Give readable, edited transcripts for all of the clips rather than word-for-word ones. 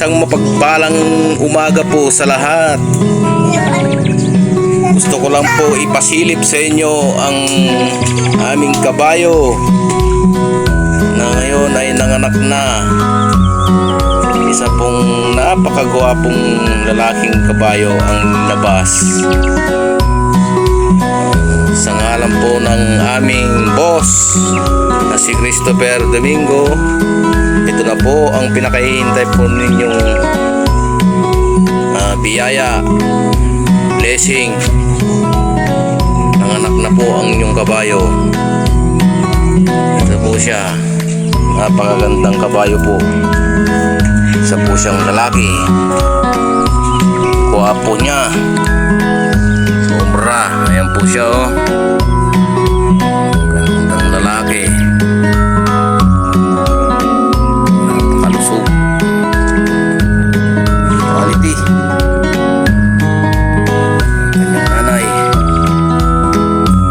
Isang mapagpalang umaga po sa lahat. Gusto ko lang po ipasilip sa inyo ang aming kabayo na ngayon ay nanganak na. Isa pong napakagwapong lalaking kabayo ang labas. Sa ngalan po ng aming boss na si Christopher Domingo, ito na po ang pinakahihintay po ninyong biyaya, blessing. Nanganak na po ang inyong kabayo. Ito po siya, napakagandang kabayo po. Isa po siyang lalaki, gwapo niya, sobra. Ayan po siya, oh, gandang lalaki, napakalusog, quality. Kanyang nanay,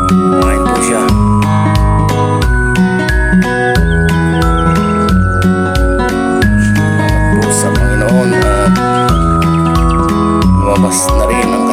kumain po siya. Sa Panginoon at lumabas na rin ang